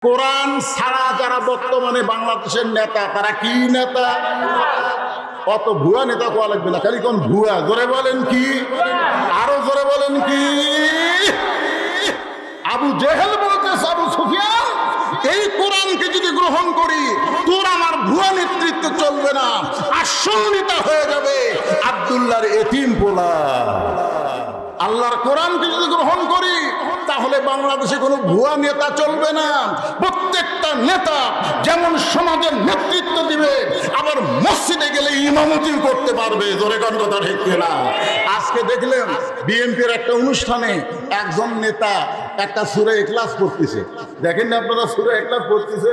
কোরআন ছাড়া যারা বর্তমানে বাংলাদেশের নেতা, তারা কি নেতা? অত ভুয়া নেতা কোয়া লাগবে না, খালি কোন ভুয়া। জোরে বলেন কি? আরো জোরে বলেন কি? আবু জেহেল বলতেছে, আবু সুফিয়ান, এই কোরআনকে যদি গ্রহণ করি তোর আমার ভুয়া নেতৃত্ব চলবে না, আসল নেতা হয়ে যাবে আব্দুল্লাহর এতিম পোলা। আল্লাহর কোরআনকে যদি গ্রহণ করি তাহলে বাংলাদেশে কোনো ভুয়া নেতা চলবে না। প্রত্যেকটা নেতা যেমন সমাজের নেতৃত্ব দিবে, আবার মসজিদে গেলে ইমামতি করতে পারবে। জোরে গান কথা ঠিক না? আজকে দেখলেন বিএনপির একটা অনুষ্ঠানে একজন নেতা একটা সূরা ইখলাস পড়তেছে। দেখেন না আপনারা, সূরা ইখলাস পড়তেছে,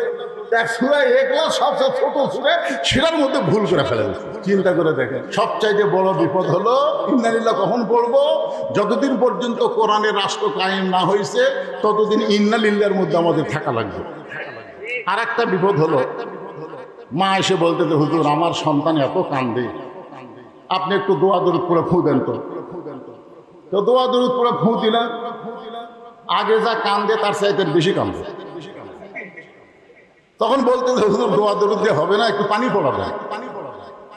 এক সূরা ইখলাস সবচেয়ে ছোট সূরা, সেটার মধ্যে ভুল করে ফেলে। চিন্তা করে দেখেন, সবচাইতে বড় বিপদ হলো ইন্না লিল্লাহ কখন পড়বো? যতদিন পর্যন্ত কোরআনের রাষ্ট্র কায়েম না হয়েছে ততদিন ইন্না লিল্লাহর মধ্যে আমাদের থাকা লাগবে। আর একটা বিপদ হলো, মা এসে বলতেছে, হুজুর আমার সন্তান এত কান্দে, আপনি একটু দোয়া দরুদ করে ফু দেন। তো দোয়া দরুদ করে ফু দিলাম, আগে যা কান্দে তার চাইতে বেশি কান্দে। তখন বলতেছে, হুজুর দোয়া দরুদ দিয়ে হবে না, একটু পানি পড়াবে।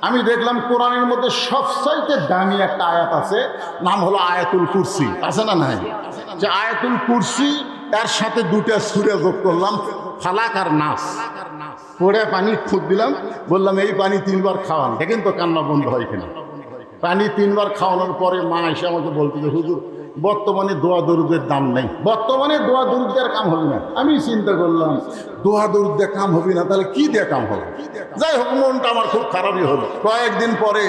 আমি দেখলাম কোরআনের মধ্যে সবচাইতে দামি একটা আয়াত আছে, নাম হলো আয়াতুল কুরসি। আছে না নাই? যে আয়াতুল কুরসি, তার সাথে দুটা সূরা যোগ করলাম, ফালাক আর নাস, পড়ে পানি খুদ দিলাম, বললাম এই পানি 3 বার খাওয়ান। দেখেন তো কান্না বন্ধ হয় কিনা। পানি 3 বার খাওয়ানোর পরে মা এসে আমাকে বলতেছে, হুজুর বর্তমানে দোয়া দরুদের দাম নেই, বর্তমানে দোয়া দরুদ দেওয়ার কাম হবে না। আমি চিন্তা করলাম, দোয়া দরুদ দিয়ে কাম হবে না, তাহলে কি দিয়ে কাম হবে? যাই হোক, মনটা আমার খুব খারাপই হলো। কয়েকদিন পরে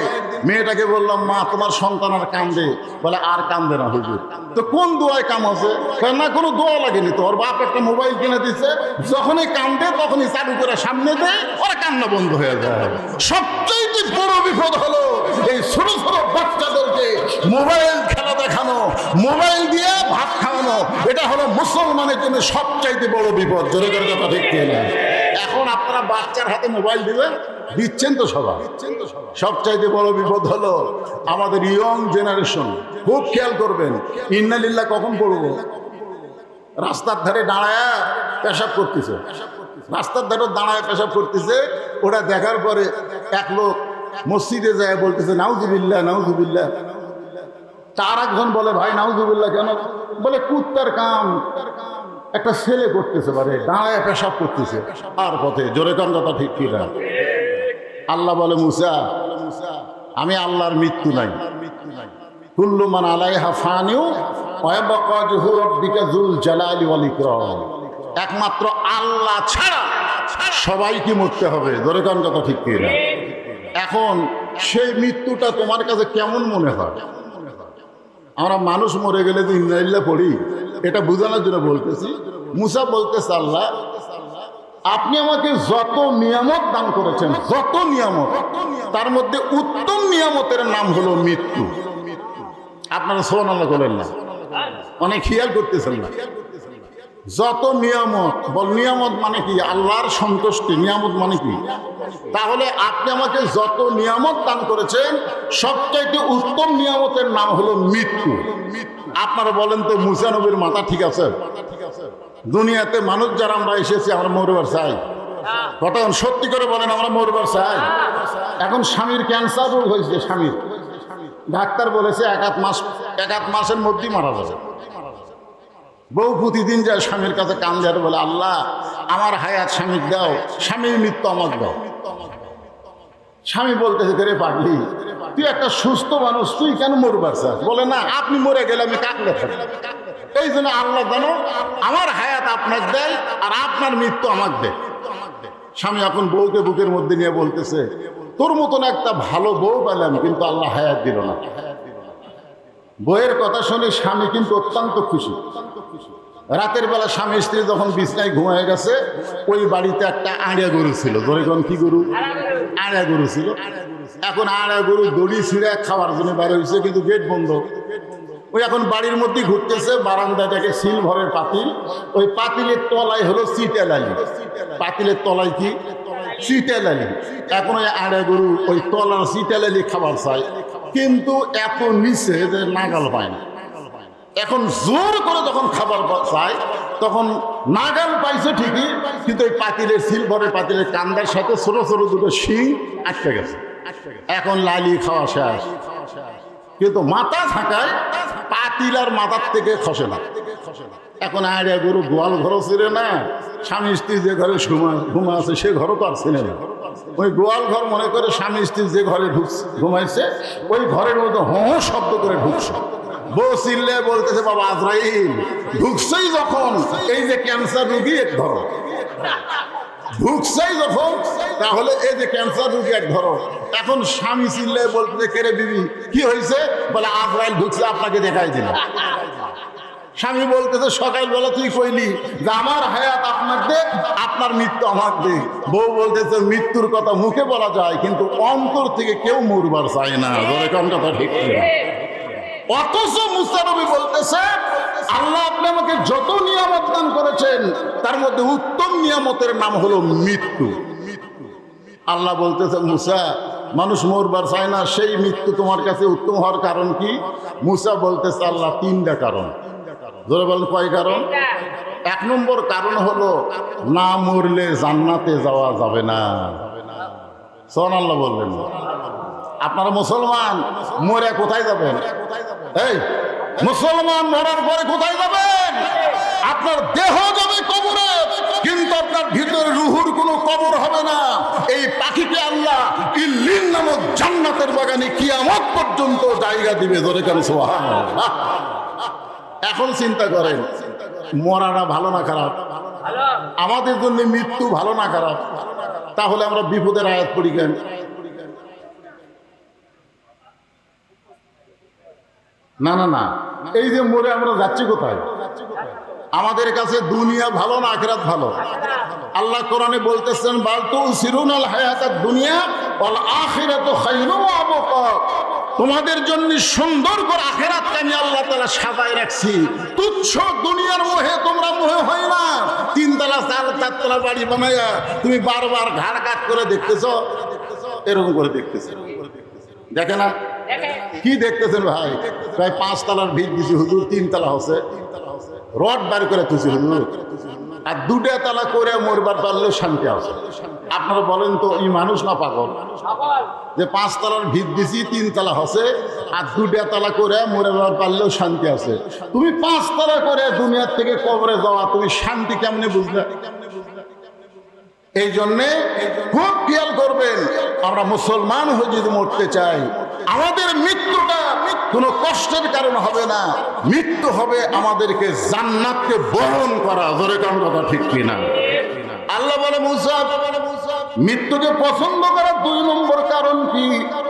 মেয়েটাকে বললাম, মা তোমার সন্তান আর কান্দে। বলে আর কান্দে না হুজুর। তো কোন দোয়ায় কাম আছে? না কোনো দোয়া লাগেনি, তোর বাপ একটা মোবাইল কিনে দিচ্ছে, যখনই কান্দে তখনই চালু করে সামনে দেয়, ওরা কান্না বন্ধ হয়ে যায়। সবচেয়ে বড় বিপদ হলো এই ছোট ছোট বাচ্চাদেরকে মোবাইল খেলা দেখানো, মোবাইল দিয়ে ভাত খাওয়ানো। এটা হলো মুসলমানের জন্য সবচাইতে বড় বিপদ। জোরে জোরে কথা ঠিক কিনা? এখন আপনারা বাচ্চার হাতে মোবাইল দিবেন, দিচ্ছেন তো সবাই। সবচাইতে বড় বিপদ হলো আমাদের ইয়ং জেনারেশন। খুব খেয়াল করবেন, ইন্না লিল্লাহ কখন পড়বো? রাস্তার ধারে দাঁড়ায় পেশাব করতেছে, রাস্তার ধারে দাঁড়ায় পেশাব করতেছে। ওটা দেখার পরে এক লোক মসজিদে যায় বলতেছে, নাউজুবিল্লাহ নাউজুবিল্লাহ। তার একজন বলে, ভাই নাউজুবিল্লাহ কেন? বলে কুত্তার কাম একটা ছেলে করতেছে, পারে দাঁড়ায় পেশাব করতেছে আর পথে। জোরে কান কথা ঠিক কিনা? আল্লাহ বলে, মুসা আমি আল্লাহর মৃত্যু নাই, কুল্লু মান আলাইহা ফানিউ ওয়া ইয়াবকা ওয়াজহু রাব্বিকা যুল জালালি ওয়াল ইকরাম। একমাত্র আল্লাহ ছাড়া সবাইকে মরতে হবে। জোরে কান কথা ঠিক কিনা? এখন সেই মৃত্যুটা তোমার কাছে কেমন মনে হয়? আমরা মানুষ মরে গেলে যে ইন্না লিল্লাহ পড়ি, এটা বোঝানোর জন্য বলতেছি। মুসা বলতেছে, আল্লাহ আপনি আমাকে যত নিয়ামত দান করেছেন, যত নিয়ামত, তার মধ্যে উত্তম নিয়ামতের নাম হলো মৃত্যু। আপনারা সুবহানাল্লাহ বলেন না? অনেক খেয়াল করতেছেন না? যত নিয়ামত, বল নিয়ামত মানে কি? আল্লাহর সন্তুষ্টি। নিয়ামত মানে কি? তাহলে আপনি আমাকে যত নিয়ামত দান করেছেন, সবচাইতে উত্তম নিয়ামতের নাম হলো মৃত্যু। আপনারা বলেন তো, মুসা নবীর মাথা ঠিক আছে? দুনিয়াতে মানুষ যারা আমরা এসেছি, আমরা মরবার চাই? কথা সত্যি করে বলেন, আমরা মরবার চাই? এখন স্বামীর ক্যান্সার রোগ হয়েছে, স্বামীর ডাক্তার বলেছে এক আধ মাসের মধ্যেই মারা যাবে। বউ প্রতিদিন যায় স্বামীর কাছে কান্দে আর বলে, আল্লাহ আমার হায়াত স্বামীর দাও, স্বামীর মৃত্যু আমার দাও। স্বামী বলতেছে, রে পাগলি, তুই একটা সুস্থ মানুষ, তুই কেন মরবার চাস? বলে, না আপনি মরে গেলে আমি কাকলে থাকি, এই জন্য আল্লাহ জানো আমার হায়াত আপনার দেয় আর আপনার মৃত্যু আমার দেয়। স্বামী এখন বউকে বুকের মধ্যে নিয়ে বলতেছে, তোর মতন একটা ভালো বউ পেলাম, কিন্তু আল্লাহ হায়াত দিল না। বউয়ের কথা শুনে স্বামী কিন্তু অত্যন্ত খুশি। রাতের বেলা স্বামী স্ত্রী যখন বিছনায় ঘুমায় গেছে, ওই বাড়িতে একটা আড়িয়া গরু ছিল। ধরে কোন কি গরু? আড়িয়া গরু ছিল। এখন আড়িয়া গরু দড়ি ছিঁড়ে খাওয়ার জন্য বাইরে হয়েছে, কিন্তু গেট বন্ধ। ওই এখন বাড়ির মধ্যে ঘুরতেছে, বারান্দাটাকে সিলভারের পাতিল, ওই পাতিলের তলায় হলো চিটেলালি। পাতিলের তলায় কি? চিটেলালি। এখন ওই আড়িয়া গরু ওই তলার চিটেলালি খাবার চায়, কিন্তু এত নিচে যে নাগাল পায় না। এখন জোর করে যখন খাবার চায়, তখন নাগাল পাইছে ঠিকই, কিন্তু ওই পাতিলের সিলভারের পাতিলের কান্দার সাথে ছোট ছোট দুটো শিং আটকে গেছে। এখন লালি খাওয়া শেষ, কিন্তু মাথা থাকায় পাতিল আর মাথার থেকে খসে না। এখন আইডিয়া গরু গোয়াল ঘরও ছিঁড়ে না, স্বামী স্ত্রী যে ঘরে ঘুমা আছে সে ঘরও তো আর ছিঁড়ে না। ওই গোয়াল ঘর মনে করে স্বামী স্ত্রী যে ঘরে ঘুমাইছে ওই ঘরের মধ্যে হো শব্দ করে ঢুকছে। বউ চিল্লে বলতেছে, বাবা আজরাইল ঢুকছেই যখন, এই যে ক্যান্সার রুগী এক ধরো, ঢুকছেই যখন তাহলে এই যে ক্যান্সার রুগী এক ধরো। এখন স্বামী চিল্লে বলতেছে, কেরে বিবি কি হয়েছে? বলে আজরাইল ঢুকছে, আপনাকে দেখাই দিলাম। স্বামী বলতেছে, সকালবেলা তুই কইলি যে আমার হায়াত আপনার দেখ, আপনার মৃত্যু আমার দেখ। বউ বলতেছে, মৃত্যুর কথা মুখে বলা যায়, কিন্তু অন্তর থেকে কেউ মরবার চায় না। কোন কথা ঠিক না? অথচ মুসা নবী বলতেছে, আল্লাহ আপনি আমাকে যত নিয়ামত দান করেছেন তার মধ্যে উত্তম নিয়ামতের নাম হলো মৃত্যু। আল্লাহ বলতেছে, মুসা মানুষ মরবার চায় না, সেই মৃত্যু তোমার কাছে উত্তম হওয়ার কারণ কি? মুসা বলতেছে, আল্লাহ তিনটা কারণ। ধরে বলেন কয় কারণ? এক নম্বর কারণ হলো না মরলে জান্নাতে যাওয়া যাবে না। সুবহানাল্লাহ বললেন। আপনারা মুসলমান, মরে কোথায় যাবেন? এই মুসলমান মরার পরে কোথায় যাবেন? আপনার দেহ যাবে কবরে, কিন্তু আপনার ভিতরে রুহুর কোনো কবর হবে না। এই পাখিকে আল্লাহ ইল্লিন নামক জান্নাতের বাগানে কিয়ামত পর্যন্ত জায়গা দিবে। ধরে কেন? সুবহানাল্লাহ। এখন চিন্তা করেন, মরাটা ভালো না খারাপ? আমাদের জন্য মৃত্যু ভালো না খারাপ? তাহলে আমরা বিপদের আয়াত পড়ি কেন? না না না, এই যে মরে আমরা যাচ্ছি কোথায়? আমাদের কাছে দুনিয়া ভালো না আখিরাত ভালো? আল্লাহ কোরআনে বলতেছেন, বাল তুসিরুনাল হায়াতাদ দুনিয়া ওয়াল আখিরাতু খায়রুন ওয়া আবকা। তোমাদের জন্য সুন্দর করে আখিরাতকে আমি আল্লাহ তাআলা সাজায় রাখছি। তুচ্ছ দুনিয়ার মোহে তোমরা মোহে হয় না। তিনতলা চারতলা বাড়ি বানায়া তুমি বারবার ঘাড় কাট করে দেখতেছো, এরকম করে দেখতেছো। দেখে না? কি দেখতেছেন ভাই? প্রায় 5 তলার ভিড় দিছি হুজুর, 3 তলা হচ্ছে, রড বার করে তুলছি হুজুর, আর 2টা তলা করে মরবার পারলেও শান্তি আছে। আপনারা বলেন তো, এই মানুষ না পাগল? যে 5 তলার ভিড় দিছি, 3 তলা হচ্ছে, আর 2টা তলা করে মরবার পারলেও শান্তি আছে। তুমি 5 তলা করে দুনিয়ার থেকে কবরে যাওয়া, তুমি শান্তি কেমনে বুঝলে? এই জন্যে খুব খেয়াল করবেন, আমরা মুসলমান হয়ে যদি মরতে চাই, আমাদের মৃত্যুটা কোনো কষ্টের কারণ হবে না, মৃত্যু হবে আমাদেরকে জান্নাতকে বরণ করা। ধরে কারণ কথা ঠিক কিনা? আল্লাহ বলে, মুসা মৃত্যুকে পছন্দ করার 2 নম্বর কারণ কি?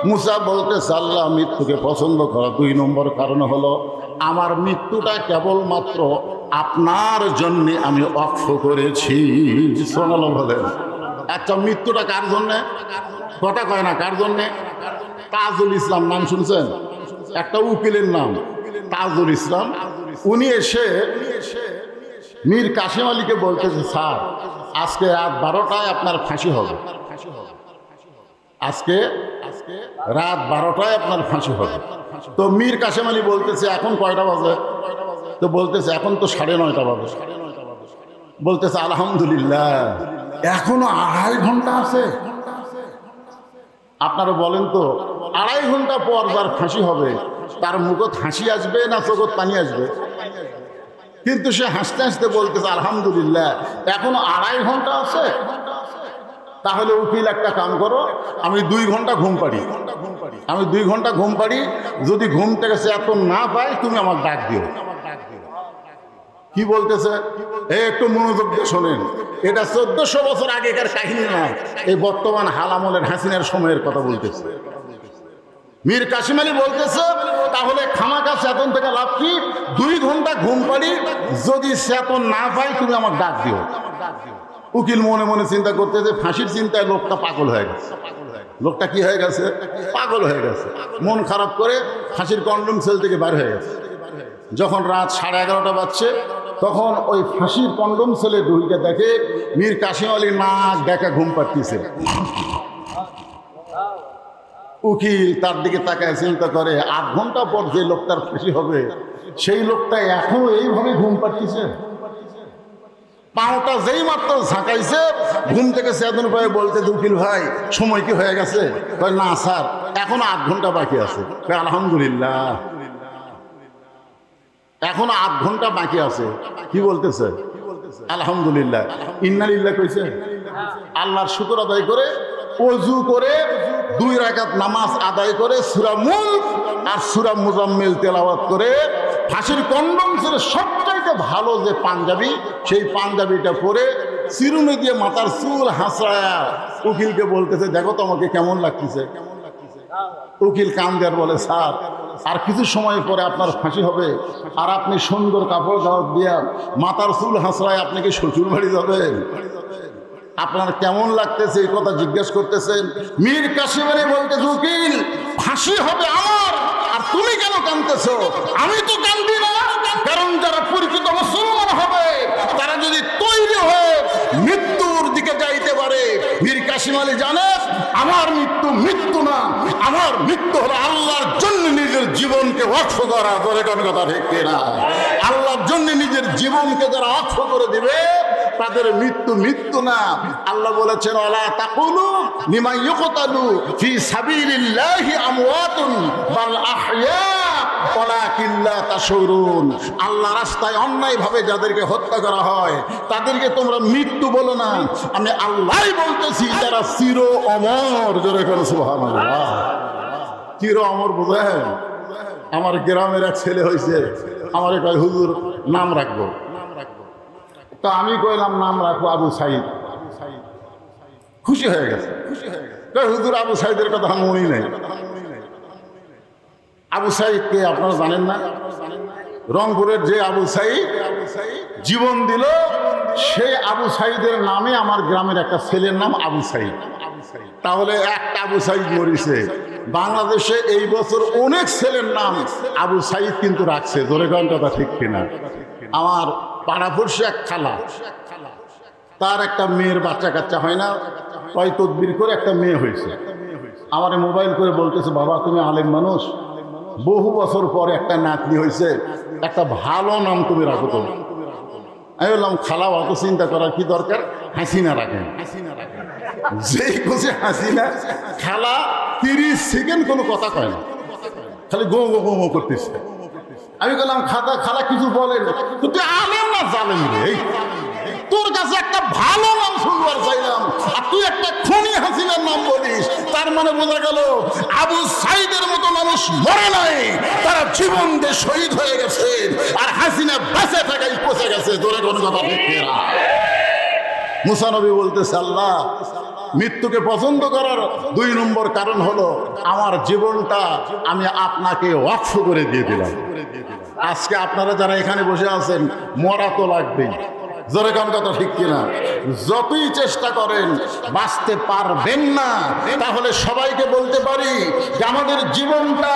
মুসা বলতেছে, আল্লাহ মৃত্যুকে পছন্দ করা 2 নম্বর কারণ হলো আমার মৃত্যুটা কেবলমাত্র আপনার জন্য আমি অক্ষ করেছি। সোনালো বলেন, আচ্ছা মৃত্যুটা কার জন্যে? কথা কয় না, কার জন্যে? তাজুল ইসলাম নাম শুনছেন? একটা উকিলের নাম তাজুল ইসলাম। উনি এসে মীর কাসেম আলীকে বলতেছে, স্যার আজকে রাত 12টায় আপনার ফাঁসি হবে। আজকে রাত 12টায় আপনার ফাঁসি হবে। তো মীর কাসেম আলী বলতেছে, এখন কয়টা বাজে? তো বলতেছে, এখন তো 9:30 বাজে। বলতেছে, আলহামদুলিল্লাহ এখনো 2.5 ঘন্টা আছে। আপনারা বলেন তো, 2.5 ঘন্টা পর যার ফাঁসি হবে তার মুখত হাসি আসবে না চোখত পানি আসবে? কিন্তু সে হাসতে হাসতে বলতেছে, আলহামদুলিল্লাহ এখনো 2.5 ঘন্টা আছে। তাহলে উকিল, একটা কাম করো, আমি 2 ঘন্টা ঘুম পাড়ি, আমি 2 ঘন্টা ঘুম পাড়ি, যদি ঘুম থেকে সে এত না পাই তুমি আমার ডাক দিও। কি বলতেছে? একটু মনোযোগ দিয়ে শোনেন, এটা 1400 বছর আগেকার কাহিনী না, এই বর্তমান হালামলের হাসিনার সময়ের কথা বলতেছে। মীর কাসেম আলী বলতেছে, তাহলে খামাকা চেতন থেকে লাভ কি? 2 ঘন্টা ঘুম পাড়ি, যদি চেতন না পাই তুমি আমার ডাক দিও। উকিল মনে মনে চিন্তা করতেছে, ফাঁসির চিন্তায় লোকটা পাগল হয়ে গেছে। লোকটা কি হয়ে গেছে? পাগল হয়ে গেছে। মন খারাপ করে ফাঁসির কন্ডম সেল থেকে বার হয়ে গেছে। যখন রাত 11:30 বাজছে, তখন ওই ফাঁসির কন্ডম সেলে ঢুকে দেখে মীর কাসেম আলী নাক দেখা ঘুম পাড়তেছে। উকিল তার দিকে তাকায় চিন্তা করে, 8 ঘন্টা পর যে লোকটার ফাঁসি হবে সেই লোকটা এখনো এইভাবে ঘুম পাড়তেছে। পাওটা যেই মাত্র ঝাঁকাইছে, ঘুম থেকে চেতন পায়ে বলতে, উকিল ভাই সময় কি হয়ে গেছে? কয় না স্যার, এখনো 8 ঘন্টা বাকি আছে। কয় আলহামদুলিল্লাহ, এখনো 8 ঘন্টা বাকি আছে। কি বলতেছে? আলহামদুলিল্লাহ। ইন্নালিল্লাহ কইছে। আল্লাহর শুকর আদায় করে ওযু করে 2 রাকাত নামাজ আদায় করে সূরা মুলক আর সূরা মুজাম্মিল তেলাওয়াত করে ফাঁসির কন্ডম ছেড়ে সবচাইতে ভালো যে পাঞ্জাবি, সেই পাঞ্জাবিটা পরে চিরুনি দিয়ে মাথার চুল হাসড়ায়া উকিলকে বলতেছে, দেখো তো আমাকে কেমন লাগতেছে। উকিল কান দেয়ার বলে, স্যার আর কিছু সময় পরে আপনার ফাঁসি হবে, আর আপনি সুন্দর কাপড় দাওয়াত দিয়া মাথার চুল হাসড়ায় আপনি কি শ্বশুর বাড়ি যাবেন? আপনার কেমন লাগতেছে এই কথা জিজ্ঞেস করতেছেন। মীর কাসেম আলী বলতেছে, উকিল ফাঁসি হবে আমার, আর তুমি কেন কাঁদতেছো? আমি তো কাঁদবি না, কারণ যারা পরিচিত মুসলমান হবে তারা যদি তৈরি হয়ে মৃত্যুর দিকে যাইতে পারে, মীর কাসেম আলী জানে আমার মৃত্যু মৃত্যু না, আমার মৃত্যু হলো আল্লাহর জন্য নিজের জীবনকে ওয়াকফ করা। ধরে কোন কথা ঠিক কিনা? আল্লাহর জন্য নিজের জীবনকে যারা ওয়াকফ করে দিবে তাদের মৃত্যু মৃত্যু না। আল্লাহ বলেছেন, ওয়ালা তাকুলু লিমান ইউকতালু ফি সাবিলিল্লাহি আমওয়াতুন বাল আহইয়া ওয়ালাকিন লা তাশউরুন। আল্লাহর রাস্তায় অন্যায়ভাবে যাদেরকে হত্যা করা হয় তাদেরকে তোমরা মৃত্যু বলো না, আমি আল্লাহই বলতেছি তারা চির অমর। জোরে করে সুবহানাল্লাহ। চির অমর বোঝেন? আমার গ্রামের এক ছেলে হয়েছে, আমার কয় হুজুর নাম রাখবো। তো আমি কইলাম নাম রাখবো আবু সাইদ। খুশি হয়ে গেছে। হুজুর আবু সাইদের কথা মনেই নাই। আবু সাইদ কে আপনারা জানেন না? রংপুরের যে আবু সাইদ জীবন দিল, সেই আবু সাইদের নামে আমার গ্রামের একটা ছেলের নাম আবু সাইদ। তাহলে একটা আবু সাইদ মরিছে। বাংলাদেশে এই বছর অনেক ছেলের নাম আবু সাইদ কিন্তু রাখছে। জোরে কোন কথা ঠিক কিনা? আমার পাড়াপড়শি এক খালা, তার একটা মেয়ের বাচ্চা কাচ্চা হয় না, কয় তদবির করে একটা মেয়ে হয়েছে। আমার মোবাইল করে বলতেছে, বাবা তুমি আলেম মানুষ, বহু বছর পরে একটা নাতনি হয়েছে, একটা ভালো নাম তুমি রাখো। তো আমি বললাম, খালা অত চিন্তা করার কি দরকার, হাসিনা রাখেন। যেই খুশি হাসিনা। খালা 30 সেকেন্ড কোনো কথা কয় না, খালি গো গো গো করতেছে। আমি বললাম, খালা কিছু বলেন, তুই আলেম না জালেম রে? তোর কাছে একটা ভালো নাম শুনবার চাইলাম, আর তুই একটা খুনি হাসিনার নাম বলিস। তার মানে বোঝা গেল আবু সাইদের মতো মানুষ মরে নাই, তারা জীবন দিয়ে শহীদ হয়ে গেছে, আর হাসিনা বেঁচে থাকাই পচে গেছে। তোরে কোন কথা ঠিক না? মুসা নবী বলতেছে, আল্লাহ মৃত্যুকে পছন্দ করার 2 নম্বর কারণ হলো আমার জীবনটা আমি আপনাকে ওয়াকফ করে দিয়ে দিলাম। আজকে আপনারা যারা এখানে বসে আছেন, মরা তো লাগবেই। জোরে কোন কথা ঠিক কিনা? যতই চেষ্টা করেন বাঁচতে পারবেন না। তাহলে সবাইকে বলতে পারি যে আমাদের জীবনটা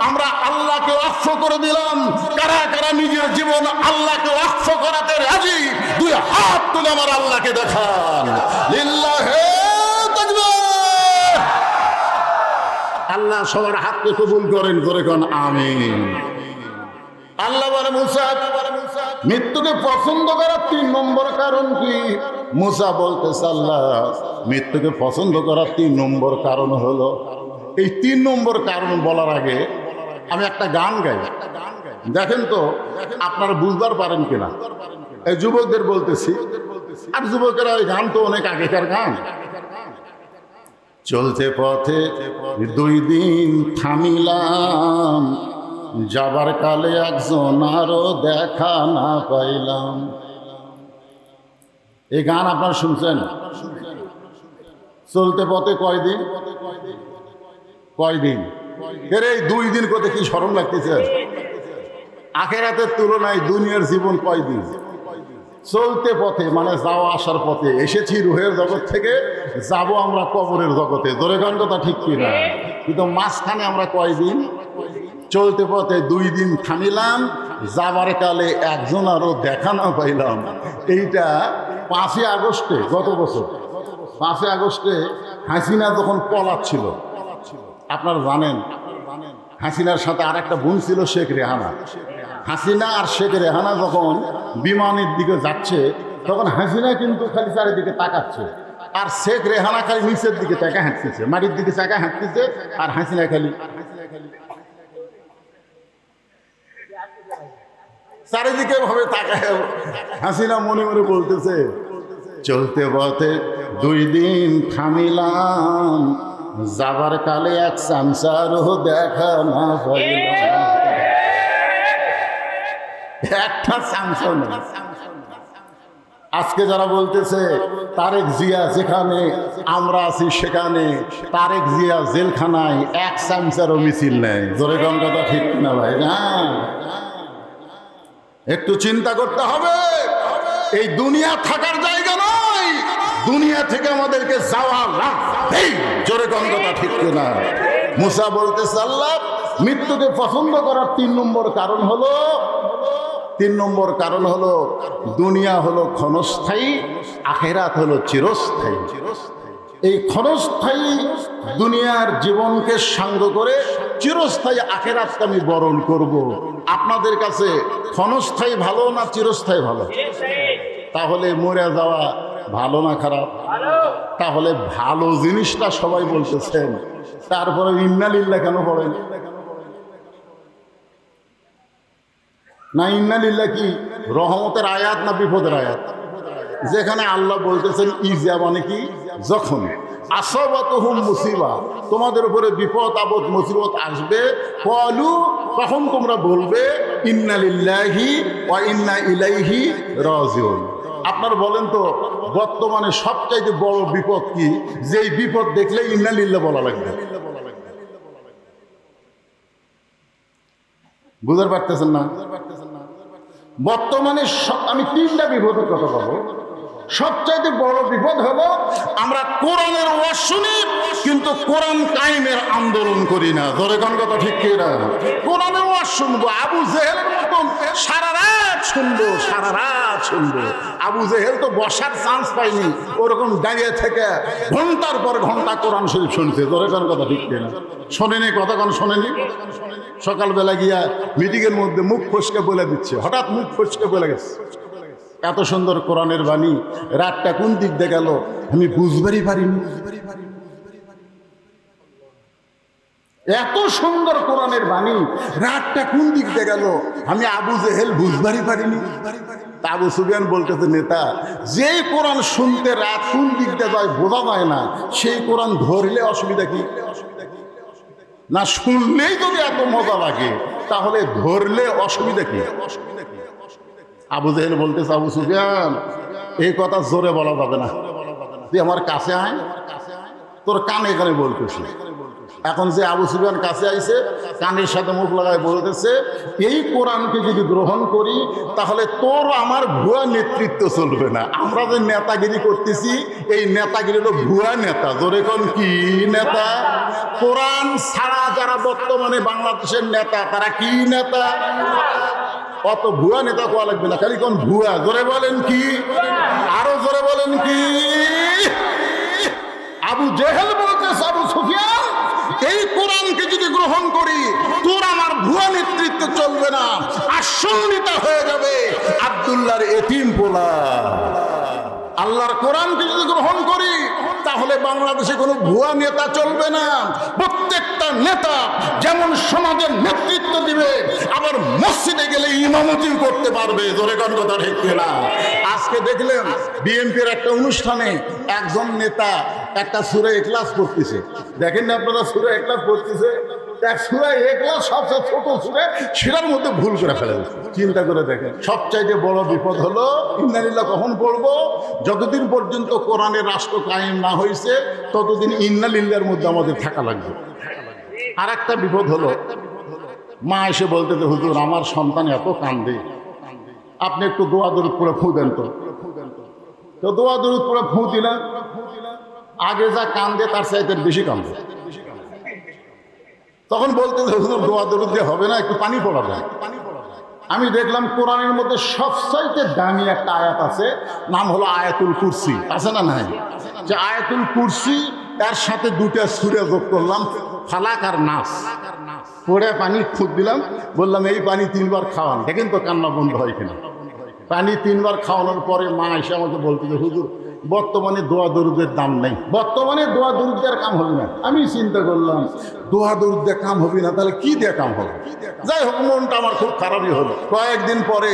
আমরা আল্লাহকে ওয়াকফ করে দিলাম। কারা কারা নিজের জীবন আল্লাহকে ওয়াকফ করাতে রাজি? 2 হাত তুলে আমার আল্লাহকে দেখান। লিল্লাহি তাকবীর। আল্লাহ সবার হাতকে কবুল করেন। জোরে কোন আমিন। আল্লাহ বলে, মুসা মৃত্যুকে পছন্দ করার 3 নম্বর কারণ কি? মুসা বলতেছে, আল্লাহ মৃত্যুকে পছন্দ করার 3 নম্বর কারণ হলো, এই 3 নম্বর কারণ বলার আগে আমি একটা গান গাই। দেখেন তো আপনারা বুঝবার পারেন কিনা। এই যুবকদের বলতেছি, আর যুবকেরা এই গান তো অনেক আগেকার গান। চলতে পথে 2 দিন থামিলাম, যাবার কালে একজন আরো দেখা না পাইলাম। এই গান আপনারা শুনছেন? চলতে পথে কয়দিন? এর এই 2 দিন করতে কি শরম লাগতেছে? আখেরাতের তুলনায় দুনিয়ার জীবন কয়দিন? চলতে পথে মানে যাওয়া আসার পথে। এসেছি রুহের জগৎ থেকে, যাব আমরা কবরের জগতে। ধরে গান কথা ঠিক কিনা? কিন্তু মাঝখানে আমরা কয়দিন? চলতে পথে 2 দিন থামিলাম, যাবার কালে একজন আরো দেখা না পাইলাম। এইটা 5ই আগস্টে, গত বছর 5ই আগস্টে হাসিনা যখন পলাচ্ছিল, আপনারা জানেন হাসিনার সাথে আর একটা বোন ছিল, শেখ রেহানা। হাসিনা আর শেখ রেহানা যখন বিমানের দিকে যাচ্ছে, তখন হাসিনা কিন্তু খালি চারিদিকে তাকাচ্ছে, আর শেখ রেহানা খালি নিচের দিকে চাকা হাঁটতেছে, মাটির দিকে চাকা হাঁটতেছে, আর হাসিনা খালি চারিদিকে ভাবে তাকায়। হাসিনা মনে মনে বলতেছে, চলতে পথে 2 দিন থামিলাম, যাবার কালে এক সংসারও দেখা না পাইলাম। একটা সংসার না। আজকে যারা বলতেছে তারেক জিয়া যেখানে, আমরা আছি সেখানে, তারেক জিয়া জেলখানায়, এক সংসারও মিছিল নেই। জোরে কোন কথা ঠিক না ভাই? না, একটু চিন্তা করতে হবে। এই দুনিয়া থাকার জায়গা নয়, দুনিয়া থেকে আমাদেরকে যাওয়া লাগবে। জোরে কোন কথা ঠিক না? মুসা বলতেছে, আল্লাহ মৃত্যুকে পছন্দ করার 3 নম্বর কারণ হলো দুনিয়া হলো ক্ষণস্থায়ী, আখিরাত হলো চিরস্থায়ী। এই ক্ষণস্থায়ী দুনিয়ার জীবনকে সাঙ্গ করে চিরস্থায়ী আখিরাতকে আমি বরণ করব। আপনাদের কাছে ক্ষণস্থায়ী ভালো না চিরস্থায়ী ভালো? তাহলে মরে যাওয়া ভালো না খারাপ? তাহলে ভালো জিনিসটা সবাই বলতেছেন, তারপরে ইন্না লিল্লাহ কেন পড়েন না? ইন্না লিল্লাহ কি রহমতের আয়াত না বিপদের আয়াত? যেখানে আল্লাহ বলতেছেন ইজা মানে কি, যখন আসাবাতুহুম মুসিবা, তোমাদের উপরে বিপদ আপদ মুসিবত আসবে, ক্বালু, তখন তোমরা বলবে ইন্না লিল্লাহি ওয়া ইন্না ইলাইহি রাজিউন। আপনারা বলেন তো, বর্তমানে সবচাইতে বড় বিপদ কি? যেই বিপদ দেখলে ইন্না লিল্লাহ বলা লাগবে। বুঝতে পারতেছেন না? বর্তমানে আমি 3টা বিপদের কথা বলবো। সবচাইতে বড় বিপদ হলো আমরা কোরআনের ওয়াজ শুনি কিন্তু কোরআন কায়েমের আন্দোলন করি না। ধরে কোন কথা ঠিক কি না? কোরআনের ওয়াজ শুনবো, আবু জেহেলের মতন সারা রাত শুনবো। আবু জেহেল তো বসার চান্স পায়নি, ওরকম দাঁড়িয়ে থেকে ঘন্টার পর ঘন্টা কোরআন শরীফ শুনছে। ধরে কোন কথা ঠিক কি না? শোনেনি? কতক্ষণ শোনেনি? সকালবেলা গিয়া মিটিংয়ের মধ্যে মুখ ফসকে বলে দিচ্ছে, হঠাৎ মুখ ফসকে বলে গেছে। এত সুন্দর কোরআনের বাণী, রাতটা কোন দিক দিয়ে গেল আমি বুঝবারই পারিনি। এত সুন্দর কোরআনের বাণী, রাতটা কোন দিক দিয়ে গেল আমি আবু জেহেল বুঝবারই পারিনি। আবু সুফিয়ান বলতেছে, নেতা, যেই কোরআন শুনতে রাত কোন দিক দিয়ে যায় বোঝা যায় না, সেই কোরআন ধরলে অসুবিধা কি? না শুনলেই যদি এত মজা লাগে, তাহলে ধরলে অসুবিধা কি? আবু জেহেল বলতেছে, আবু সুফিয়ান, এই কথা জোরে বলা যাবে না, তুই আমার কাছে আয়, তোর কানে কানে বলতেছি। এখন যে আবু সুফিয়ান কাছে আইছে, কানের সাথে মুখ লাগায় বলতেছে, এই কোরআনকে যদি গ্রহণ করি তাহলে তোর আমার ভুয়া নেতৃত্ব চলবে না। আমরা যে নেতাগিরি করতেছি, এই নেতাগিরি হলো ভুয়া নেতা। জোরে কোন কি নেতা? কোরআন ছাড়া যারা বর্তমানে বাংলাদেশের নেতা, তারা কি নেতা? অত ভুয়া নেতা কোয়া লাগবে না, খালি কোন ভুয়া। জোরে বলেন কি? আরো জোরে বলেন কি? আবু জেহেল বলতেছে, আবু সুফিয়ান, এই কোরআনকে যদি গ্রহণ করি তোর আমার ভুয়া নেতৃত্ব চলবে না, আসন্নিতা হয়ে যাবে আব্দুল্লাহর এতিম পোলা। আল্লাহর কোরআনকে যদি গ্রহণ করি তাহলে বাংলাদেশে কোনো ভুয়া নেতা চলবে না। প্রত্যেকটা নেতা যেমন সমাজের নেতৃত্ব দিবে, আবার মসজিদে গেলে ইমামতিও করতে পারবে। জোরে কোন কথা ঠিক না? আজকে দেখলেন বিএনপির একটা অনুষ্ঠানে একজন নেতা একটা সূরা ইখলাস পড়তেছে। দেখেন না আপনারা, সূরা ইখলাস পড়তেছে, এক সূরা ইখলাস সবচেয়ে ছোট সূরা, সেটার মধ্যে ভুল করে ফেলে। চিন্তা করে দেখেন, সবচাইতে বড় বিপদ হলো ইন্না লিল্লাহ কখন পড়বো? যতদিন পর্যন্ত কোরআনের রাষ্ট্র কায়েম না হয়েছে ততদিন ইন্না লিল্লাহর মধ্যে আমাদের থাকা লাগবে। আর একটা বিপদ হলো, মা এসে বলতে, হুজুর আমার সন্তান এত কান্দে, আপনি একটু দোয়া দরুদ করে ফু দেন তো। দোয়া দরুদ করে ফু দিলাম, আগে যা কান্দে তার চাইতে বেশি কান্দে। তখন বলতে, হুজুর দোয়া দরুদ দিয়ে হবে না, একটু পানি পড়া যায়। আমি দেখলাম কোরআনের মধ্যে সবচাইতে দামি একটা আয়াত আছে, নাম হলো আয়াতুল কুরসি। আছে না নাই? যে আয়াতুল কুরসি, তার সাথে 2টা সূরা যোগ করলাম, ফালাক আর নাস, পড়ে পানি ফুট দিলাম, বললাম এই পানি 3 বার খাওয়ান। দেখেন তো কান্না বন্ধ হয় কিনা। পানি 3 বার খাওয়ানোর পরে মা এসে আমাকে বলতে যে হুজুর বর্তমানে দোয়া দরুদের দাম নেই, বর্তমানে দোয়া দরুদের কাম হবে না। আমি চিন্তা করলাম দোয়া দরুদের কাম হবে না, তাহলে কি দিয়ে কাম হবে? যাই হোক, মনটা আমার খুব খারাপই হলো। কয়েকদিন পরে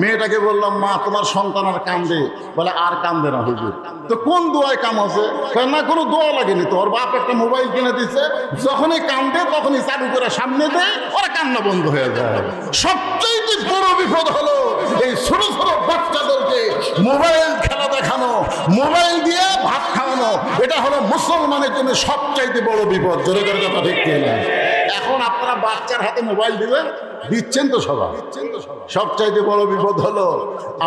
মেয়েটাকে বললাম, মা তোমার সন্তান আর কান্দে। বলে আর কান্দে না হুজুর। তো কোন দোয়ায় কাম আছে? না কোনো দোয়া লাগেনি, তো ওর বাপ একটা মোবাইল কিনে দিচ্ছে, যখনই কান্দে তখনই চালু করে সামনে দেয়, ওরা কান্না বন্ধ হয়ে যায়। সবচেয়ে বড় বিপদ হলো এই ছোট ছোট বাচ্চাদেরকে মোবাইল খেলা দেখানো, মোবাইল দিয়ে ভাত খাওয়ানো। এটা হলো মুসলমানের জন্য সবচাইতে বড় বিপদ। জোরে জোরে কথা ঠিক কিনা? এখন আপনারা বাচ্চার হাতে মোবাইল দিচ্ছেন তো সবাই। সবচাইতে বড় বিপদ হলো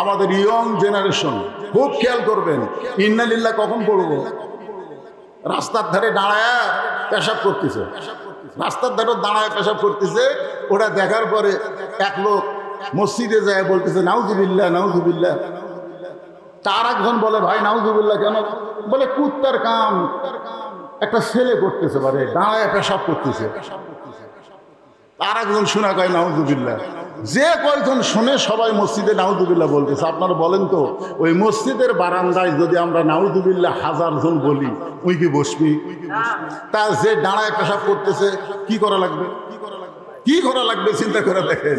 আমাদের ইয়ং জেনারেশন। খুব খেয়াল করবেন, ইন্নালিল্লাহ কখন পড়বো? রাস্তার ধারে দাঁড়ায় পেশাব করতেছে, রাস্তার ধারে দাঁড়ায় পেশাব করতেছে। ওটা দেখার পরে এক লোক মসজিদে যায় বলতেছে নাউজুবিল্লাহ নাউজুবিল্লাহ। তার একজন বলে ভাই নাউজুবিল্লাহ কেন? বলে কুত্তার কাম একটা ছেলে করতেছে, পারে দাঁড়ায় পেশাব করতেছে। আর একজন শোনা কয় নাউজুবিল্লাহ। যে কয়েকজন শুনে সবাই মসজিদে নাউজুবিল্লাহ বলতেছে। আপনারা বলেন তো, ওই মসজিদের বারান্দায় যদি আমরা নাউজুবিল্লাহ 1000 জন বলি, ওই কি বসবি? তা যে দাঁড়ায় পেশাব করতেছে কি করা লাগবে? কি করা লাগবে চিন্তা করে দেখেন।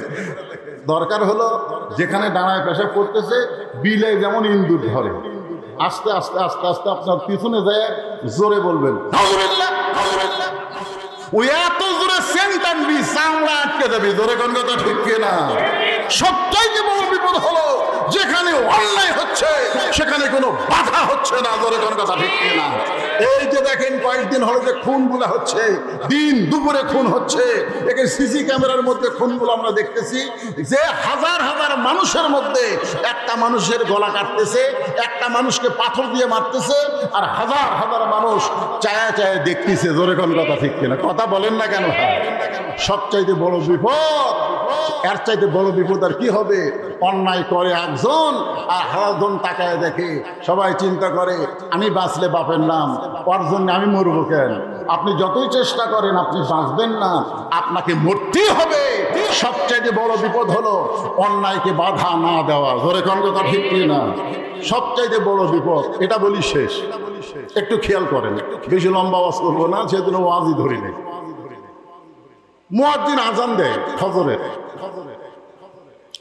দরকার হলো যেখানে দাঁড়ায় পেশাব করতেছে বিলে যেমন ইন্দুর ধরে, আস্তে আস্তে আস্তে আস্তে আপনার পিছনে যায় জোরে বলবেন নাউজুবিল্লাহ নাউজুবিল্লাহ। ওই এত জোরে সেন্ট আনবি চামড়া আটকে যাবি। জোরে কোন কথা ঠিক কিনা? সবচাইতে বড় বিপদ হলো যেখানে অন্যায় হচ্ছে সেখানে কোনো বাধা হচ্ছে না। জোরে কোন কথা ঠিক কিনা? এই যে দেখেন কয়েকদিন হলো যে খুনগুলা হচ্ছে, দিন দুপুরে খুন হচ্ছে। একে সিসি ক্যামেরার মধ্যে খুনগুলো আমরা দেখতেছি, যে হাজার হাজার মানুষের মধ্যে একটা মানুষের গলা কাটতেছে, একটা মানুষকে পাথর দিয়ে মারতেছে, আর হাজার হাজার মানুষ চায়া চায়া দেখতেছে। জোরে কোন কথা ঠিক কিনা? কথা বলেন না কেন? সবচাইতে বড় বিপদ, এর চাইতে বড় বিপদ আর কি হবে? অন্যায় করে একজন আর 1000 জন তাকায় দেখে। সবাই চিন্তা করে আমি বাঁচলে বাপের নাম, ওর জন্য আমি মরবো কেন? আপনি যতই চেষ্টা করেন আপনি বাঁচবেন না, আপনাকে মরতেই হবে। সবচাইতে বড় বিপদ হলো অন্যায়কে বাধা না দেওয়া। জোরে কোন কথা ঠিক কিনা? সবচাইতে বড় বিপদ। এটা বলি শেষ, একটু খেয়াল করেন, বেশি লম্বা ওয়াজ করবো না, সেজন্য ওয়াজই ধরি নেই। মুয়াজ্জিন আজান দেয় ফজরের,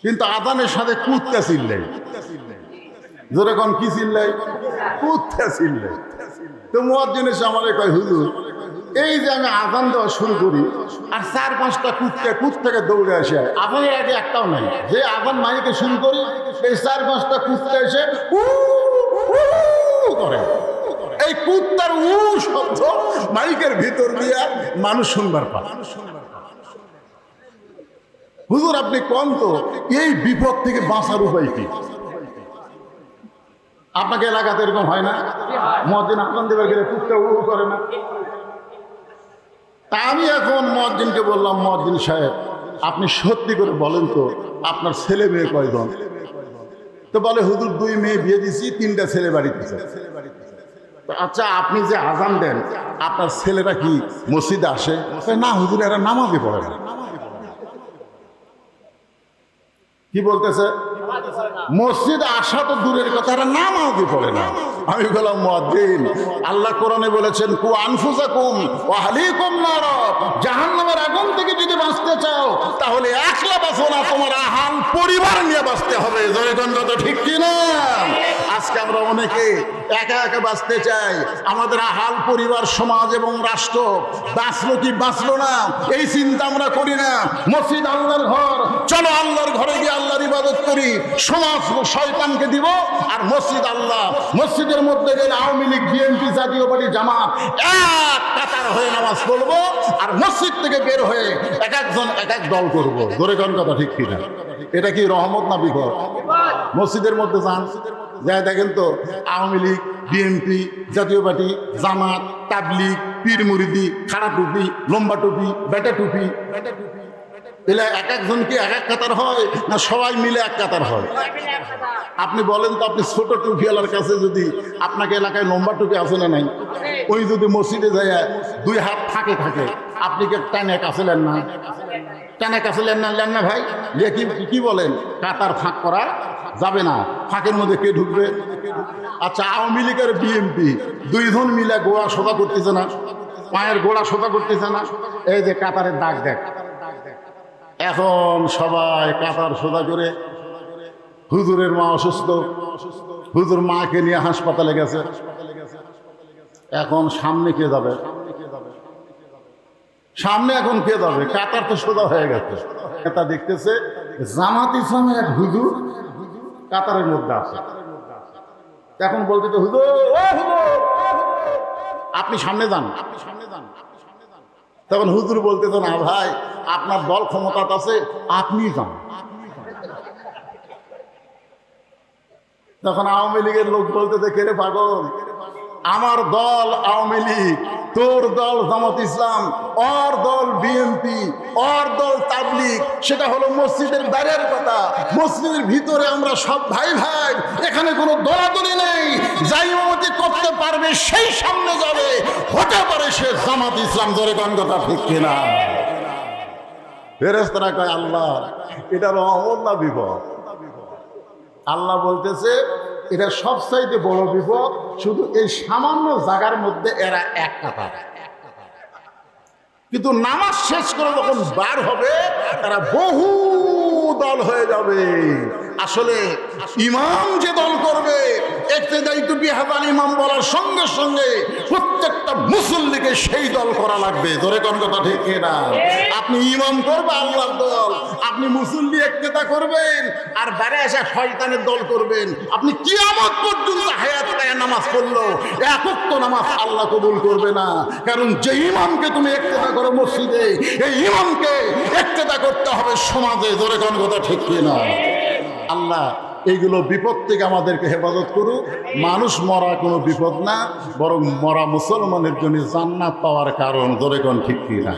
কিন্তু আজানের সাথে কুত্তা চিল্লাই। জোরে কোন কি চিল্লাই? কুত্তা চিল্লাই। তো মুয়াজ্জিন এসে আমারে কয় হুজুর এই যে আমি আজান দেওয়া শুরু করি আর 4-5টা কুত্তাকে দৌড়ে আসে, আজানের আগে একটাও নাই। যে আজান মাইকে শুরু করি এই 4-5টা কুত্তা এসে করে। এই কুত্তার শব্দ মাইকের ভিতর দিয়া মানুষ শুনবার পায়। হুজুর আপনি কোন তো এই বিপদ থেকে বাঁচার উপায় কি? আপনাকে এলাকাতে এরকম হয় না? মুয়াজ্জিন আজান দেবার গেলে কুত্তা করে না? তা আমি এখন মুয়াজ্জিনকে বললাম, মুয়াজ্জিন সাহেব আপনি সত্যি করে বলেন তো আপনার ছেলে মেয়ে কয়জন? তো বলে হুজুর 2 মেয়ে বিয়ে দিছি, 3টা ছেলে বাড়িতে। আচ্ছা আপনি যে আজান দেন আপনার ছেলেরা কি মসজিদে আসে? না হুজুর এরা নামাজে পড়ে না। কি বলতেছে? মসজিদে আসা তো দূরের কথা, এরা নামাজই পড়ে না। আমি বললাম মুয়াজ্জিন আল্লাহ কোরআনে বলেছেন কু আনফুসাকুম ওয়া আহলিকুম নার, জাহান্নামের আগুন থেকে যদি বাঁচতে চাও তাহলে একলা বাঁচো না, তোমার আহাল পরিবার নিয়ে বাঁচতে হবে। জোরে কোন কথা ঠিক কি না? আজকে আমরা অনেকে একা একা বাঁচতে চাই, আমাদের আহাল পরিবার সমাজ এবং রাষ্ট্র বাঁচলো কি বাঁচলো না এই চিন্তা আমরা করি না। মসজিদ আল্লাহর ঘর, চলো আল্লাহর ঘরে গিয়ে আল্লাহর ইবাদত করি। সমাজ শয়তানকে দিব আর মসজিদ আল্লাহ। মসজিদের মধ্যে গেলে আওয়ামী লীগ বিএনপি জাতীয় পার্টি জামাত এক কাতার হয়ে নামাজ পড়বো, আর মসজিদ থেকে বের হয়ে এক একজন এক এক দল করবো। জোরে কোন কথা ঠিক কিনা? এটা কি রহমত না বিপদ? মসজিদের মধ্যে যান, যাই দেখেন তো আওয়ামী লীগ বিএনপি জাতীয় পার্টি জামাত তাবলিগ পীর মুরিদি খাড়া টুপি লম্বা টুপি বেটা টুপি, এলে এক একজন কি এক এক কাতার হয় না সবাই মিলে এক কাতার হয়? আপনি বলেন তো, আপনি ছোট টুপিওয়ালার কাছে যদি আপনাকে এলাকায় লম্বা টুপি আছে না নাই, ওই যদি মসজিদে যায় 2 হাত থাকে আপনি কি টানে কাছেলেন না? টানা কাছে লেন না ভাই, যে কি বলেন, কাতার ফাঁক করা যাবে না, ফাঁকের মধ্যে কে ঢুকবে? আচ্ছা, আওয়ামী লীগের বিএনপি দুইজন মিলে গোড়া সোজা করতেছে না, পায়ের গোড়া সোজা করতেছে না, এই যে কাতারের দাগ দেখ। এখন সবাই কাতার সোজা করে, হুজুরের মা অসুস্থ, হুজুর মাকে নিয়ে হাসপাতালে গেছে। এখন সামনে কে যাবে? সামনে এখন কে যাবে? কাতার তো সোজা হয়ে গেছে। এটা দেখতেছে জামাত ইসলামের এক হুজুর কাতারের মধ্যে আছে। এখন বলতে তো হুজুর, ও হুজুর আপনি সামনে যান, আপনি সামনে যান। তখন হুজুর বলতে তো না ভাই, আপনার দল ক্ষমতা আছে, আপনি যান। তখন আওয়ামী লীগের লোক বলতে দেখে, রে পাগল, আমার দল আওয়ামী লীগ, তোর দল জামাত ইসলাম, ওর দল বিএনপি, ওর দল তাবলীগ, সেটা হলো মসজিদের বাইরের কথা। মসজিদের ভিতরে আমরা সব ভাই ভাই, এখানে কোনো দলাদলি নেই। যাই ইমামতি করতে পারবে সেই সামনে যাবে, হতে পারে সে জামাত ইসলাম। জোরে কোন কথা ঠিক কিনা? ফেরেশতারা কয় আল্লাহ, এটা রহমত না বিপদ? আল্লাহ বলতেছে এটা সবচাইতে বড় বিপদ, শুধু এই সামান্য জায়গার মধ্যে এরা এক কাতার, কিন্তু নামাজ শেষ করে যখন বার হবে তারা বহু দল হয়ে যাবে। আসলে ইমাম যে দল করবে, ইক্তেদাইতু বিহাদাল ইমাম বলার সঙ্গে সঙ্গে প্রত্যেকটা মুসল্লিকে সেই দল করা লাগবে। ধরে কোন কথা ঠিক না? আপনি ইমাম করবে আল্লাহর দল, আপনি মুসল্লি ইক্তেদা করবেন, আর বাইরে এসে শয়তানের দল করবেন। আপনি কিয়ামত পর্যন্ত হায়াত কায়ে নামাজ পড়লো একক তো নামাজ আল্লাহ কবুল করবে না। কারণ যে ইমামকে তুমি ইক্তেদা করো মসজিদে, এই ইমামকে ইক্তেদা করতে হবে সমাজে। ধরে কোন কথা ঠিক না? আল্লাহ এইগুলো বিপদ থেকে আমাদেরকে হেফাজত করুক। মানুষ মরা কোনো বিপদ না, বরং মরা মুসলমানের জন্য জান্নাত পাওয়ার কারণ। ধরে কোন ঠিক কিনা?